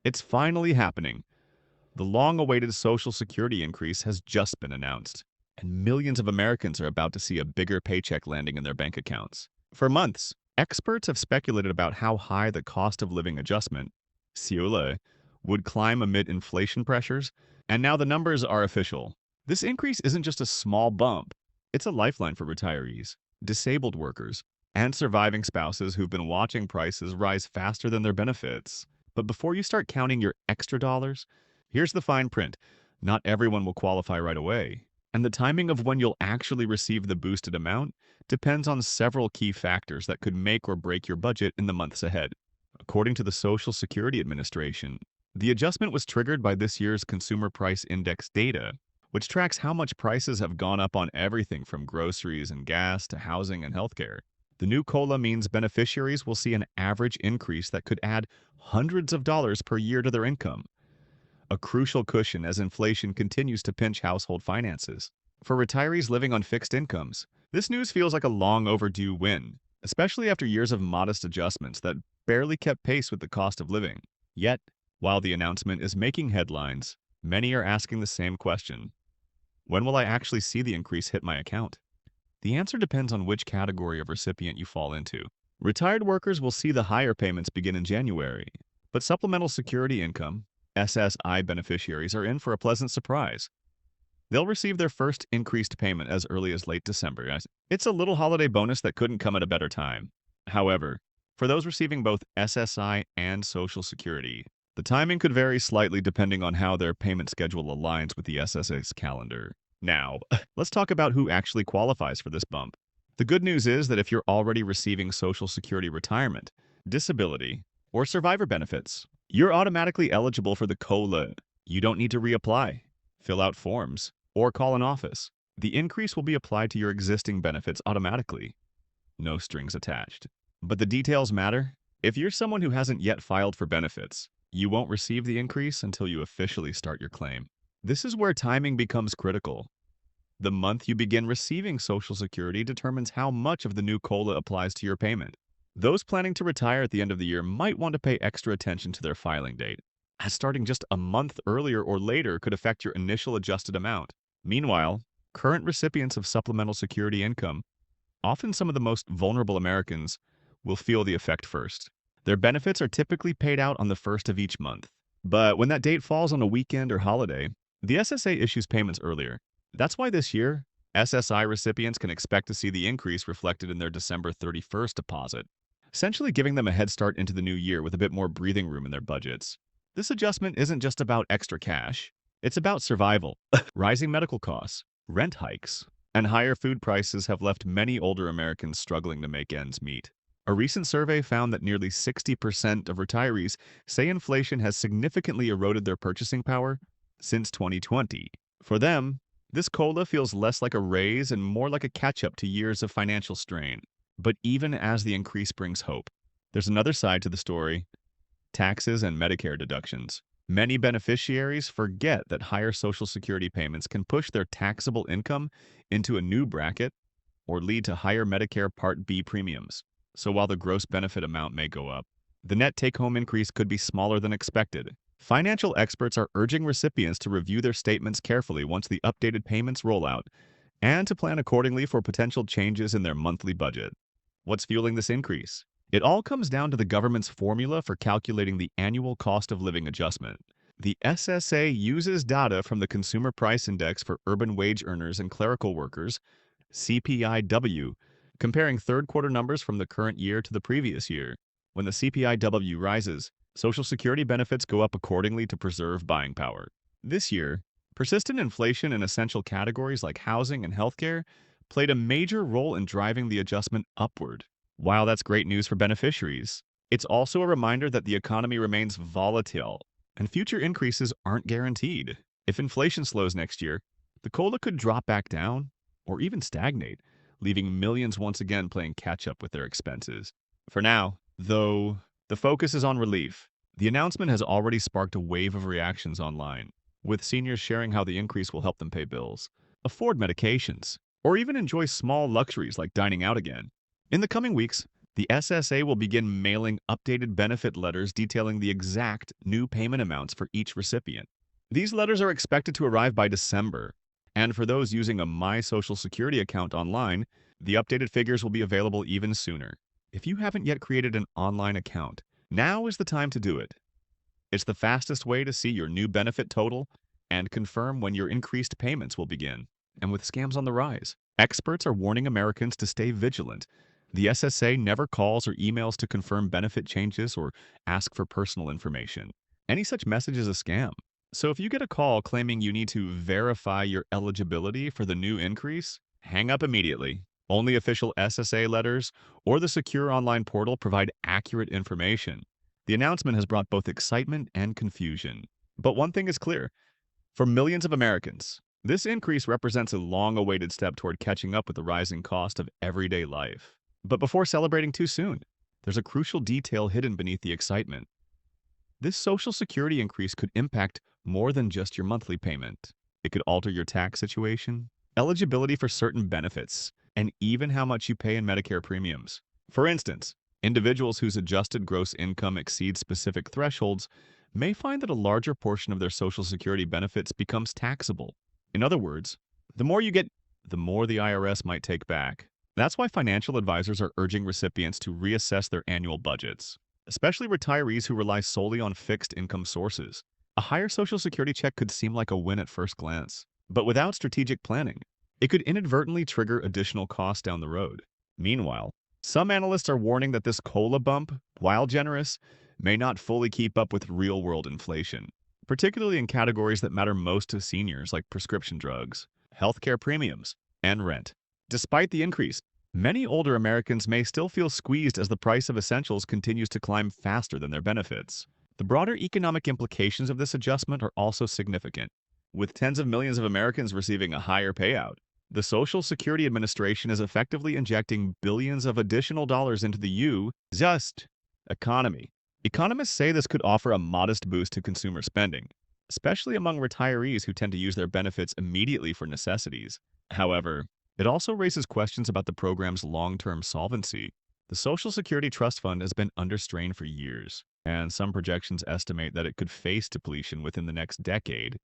It's finally happening. The long-awaited Social Security increase has just been announced, and millions of Americans are about to see a bigger paycheck landing in their bank accounts. For months, experts have speculated about how high the cost of living adjustment, COLA, would climb amid inflation pressures, and now the numbers are official. This increase isn't just a small bump, it's a lifeline for retirees, disabled workers, and surviving spouses who've been watching prices rise faster than their benefits. But before you start counting your extra dollars, here's the fine print. Not everyone will qualify right away, and the timing of when you'll actually receive the boosted amount depends on several key factors that could make or break your budget in the months ahead. According to the Social Security Administration, the adjustment was triggered by this year's Consumer Price Index data, which tracks how much prices have gone up on everything from groceries and gas to housing and healthcare. The new COLA means beneficiaries will see an average increase that could add hundreds of dollars per year to their income, a crucial cushion as inflation continues to pinch household finances. For retirees living on fixed incomes, this news feels like a long overdue win, especially after years of modest adjustments that barely kept pace with the cost of living. Yet, while the announcement is making headlines, many are asking the same question: when will I actually see the increase hit my account? The answer depends on which category of recipient you fall into. Retired workers will see the higher payments begin in January, but supplemental security income, SSI beneficiaries are in for a pleasant surprise. They'll receive their first increased payment as early as late December. It's a little holiday bonus that couldn't come at a better time. However, for those receiving both SSI and Social Security, the timing could vary slightly depending on how their payment schedule aligns with the SSA's calendar. Now, let's talk about who actually qualifies for this bump. The good news is that if you're already receiving Social Security retirement, disability, or survivor benefits, you're automatically eligible for the COLA. You don't need to reapply, fill out forms, or call an office. The increase will be applied to your existing benefits automatically. No strings attached. But the details matter. If you're someone who hasn't yet filed for benefits, you won't receive the increase until you officially start your claim. This is where timing becomes critical. The month you begin receiving Social Security determines how much of the new COLA applies to your payment. Those planning to retire at the end of the year might want to pay extra attention to their filing date, as starting just a month earlier or later could affect your initial adjusted amount. Meanwhile, current recipients of supplemental security income, often some of the most vulnerable Americans, will feel the effect first. Their benefits are typically paid out on the first of each month. But when that date falls on a weekend or holiday, the SSA issues payments earlier. That's why this year, SSI recipients can expect to see the increase reflected in their December 31st deposit, essentially giving them a head start into the new year with a bit more breathing room in their budgets. This adjustment isn't just about extra cash, it's about survival. Rising medical costs, rent hikes, and higher food prices have left many older Americans struggling to make ends meet. A recent survey found that nearly 60% of retirees say inflation has significantly eroded their purchasing power since 2020. For them, this COLA feels less like a raise and more like a catch-up to years of financial strain. But even as the increase brings hope, there's another side to the story: taxes and Medicare deductions. Many beneficiaries forget that higher Social Security payments can push their taxable income into a new bracket or lead to higher Medicare Part B premiums. So while the gross benefit amount may go up, the net take-home increase could be smaller than expected. Financial experts are urging recipients to review their statements carefully once the updated payments roll out, and to plan accordingly for potential changes in their monthly budget. What's fueling this increase? It all comes down to the government's formula for calculating the annual cost of living adjustment. The SSA uses data from the Consumer Price Index for urban wage earners and clerical workers, CPIW, comparing third-quarter numbers from the current year to the previous year. When the CPIW rises, Social Security benefits go up accordingly to preserve buying power. This year, persistent inflation in essential categories like housing and healthcare played a major role in driving the adjustment upward. While that's great news for beneficiaries, it's also a reminder that the economy remains volatile, and future increases aren't guaranteed. If inflation slows next year, the COLA could drop back down, or even stagnate, leaving millions once again playing catch-up with their expenses. For now, though, the focus is on relief. The announcement has already sparked a wave of reactions online, with seniors sharing how the increase will help them pay bills, afford medications, or even enjoy small luxuries like dining out again. In the coming weeks, The SSA will begin mailing updated benefit letters detailing the exact new payment amounts for each recipient. These letters are expected to arrive by December, and for those using a My Social Security account online, the updated figures will be available even sooner. If you haven't yet created an online account, now is the time to do it. It's the fastest way to see your new benefit total and confirm when your increased payments will begin. And with scams on the rise, experts are warning Americans to stay vigilant. The SSA never calls or emails to confirm benefit changes or ask for personal information. Any such message is a scam. So if you get a call claiming you need to verify your eligibility for the new increase, hang up immediately. Only official SSA letters or the secure online portal provide accurate information. The announcement has brought both excitement and confusion. But one thing is clear. For millions of Americans, this increase represents a long-awaited step toward catching up with the rising cost of everyday life. But before celebrating too soon, there's a crucial detail hidden beneath the excitement. This Social Security increase could impact more than just your monthly payment. It could alter your tax situation, eligibility for certain benefits, and even how much you pay in Medicare premiums. For instance, individuals whose adjusted gross income exceeds specific thresholds may find that a larger portion of their Social Security benefits becomes taxable. In other words, the more you get, the more the IRS might take back. That's why financial advisors are urging recipients to reassess their annual budgets, especially retirees who rely solely on fixed income sources. A higher Social Security check could seem like a win at first glance, but without strategic planning, it could inadvertently trigger additional costs down the road. Meanwhile, some analysts are warning that this COLA bump, while generous, may not fully keep up with real-world inflation, particularly in categories that matter most to seniors like prescription drugs, healthcare premiums, and rent. Despite the increase, many older Americans may still feel squeezed as the price of essentials continues to climb faster than their benefits. The broader economic implications of this adjustment are also significant. With tens of millions of Americans receiving a higher payout, the Social Security Administration is effectively injecting billions of additional dollars into the just economy. Economists say this could offer a modest boost to consumer spending, especially among retirees who tend to use their benefits immediately for necessities. However, it also raises questions about the program's long-term solvency. The Social Security Trust Fund has been under strain for years, and some projections estimate that it could face depletion within the next decade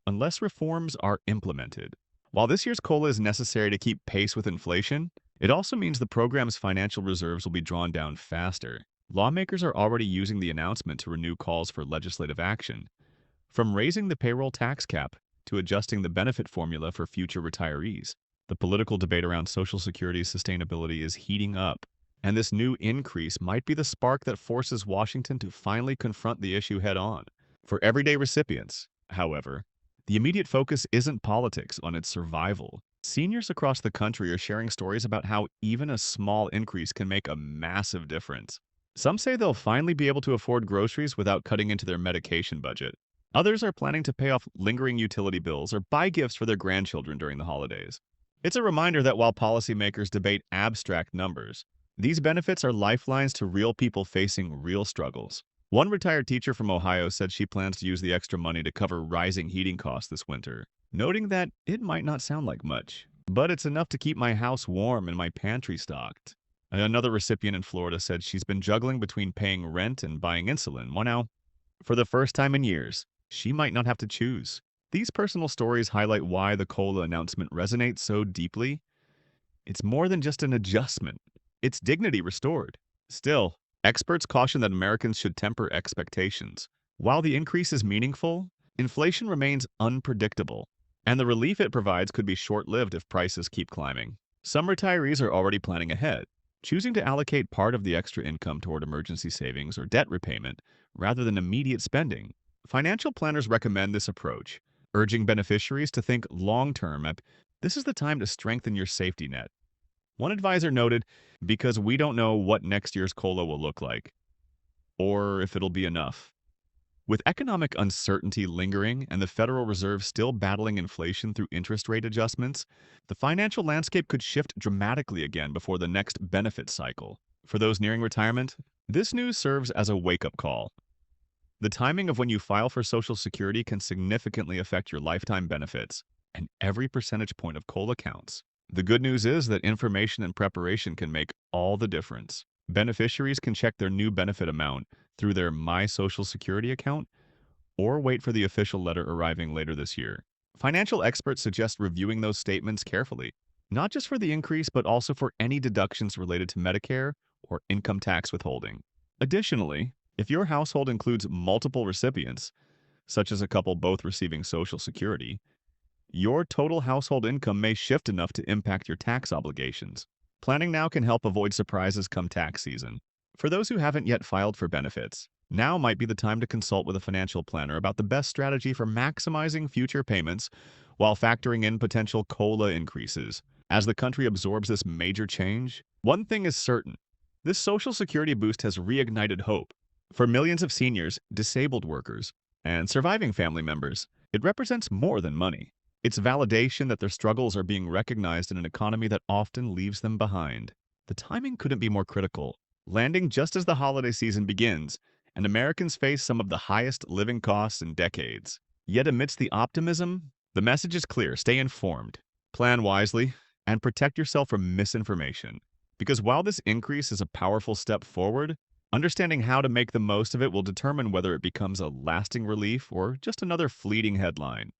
unless reforms are implemented. While this year's COLA is necessary to keep pace with inflation, it also means the program's financial reserves will be drawn down faster. Lawmakers are already using the announcement to renew calls for legislative action, from raising the payroll tax cap to adjusting the benefit formula for future retirees. The political debate around Social Security's sustainability is heating up, and this new increase might be the spark that forces Washington to finally confront the issue head-on. For everyday recipients, however, the immediate focus isn't politics on its survival. Seniors across the country are sharing stories about how even a small increase can make a massive difference. Some say they'll finally be able to afford groceries without cutting into their medication budget. Others are planning to pay off lingering utility bills or buy gifts for their grandchildren during the holidays. It's a reminder that while policymakers debate abstract numbers, these benefits are lifelines to real people facing real struggles. One retired teacher from Ohio said she plans to use the extra money to cover rising heating costs this winter, noting that it might not sound like much, but it's enough to keep my house warm and my pantry stocked. Another recipient in Florida said she's been juggling between paying rent and buying insulin. Well, now, for the first time in years, she might not have to choose. These personal stories highlight why the COLA announcement resonates so deeply. It's more than just an adjustment. It's dignity restored. Still, experts caution that Americans should temper expectations. While the increase is meaningful, inflation remains unpredictable, and the relief it provides could be short-lived if prices keep climbing. Some retirees are already planning ahead, choosing to allocate part of the extra income toward emergency savings or debt repayment rather than immediate spending. Financial planners recommend this approach, urging beneficiaries to think long-term. This is the time to strengthen your safety net. One advisor noted, because we don't know what next year's COLA will look like, or if it'll be enough. With economic uncertainty lingering and the Federal Reserve still battling inflation through interest rate adjustments, the financial landscape could shift dramatically again before the next benefit cycle. For those nearing retirement, this news serves as a wake-up call. The timing of when you file for Social Security can significantly affect your lifetime benefits, and every percentage point of COLA counts. The good news is that information and preparation can make all the difference. Beneficiaries can check their new benefit amount through their My Social Security account or wait for the official letter arriving later this year. Financial experts suggest reviewing those statements carefully, not just for the increase, but also for any deductions related to Medicare or income tax withholding. Additionally, if your household includes multiple recipients, such as a couple both receiving Social Security, your total household income may shift enough to impact your tax obligations. Planning now can help avoid surprises come tax season. For those who haven't yet filed for benefits, now might be the time to consult with a financial planner about the best strategy for maximizing future payments while factoring in potential COLA increases. As the country absorbs this major change, one thing is certain. This Social Security boost has reignited hope. For millions of seniors, disabled workers, and surviving family members, it represents more than money. It's validation that their struggles are being recognized in an economy that often leaves them behind. The timing couldn't be more critical, landing just as the holiday season begins, and Americans face some of the highest living costs in decades. Yet amidst the optimism, the message is clear: stay informed, plan wisely, and protect yourself from misinformation. Because while this increase is a powerful step forward, understanding how to make the most of it will determine whether it becomes a lasting relief or just another fleeting headline.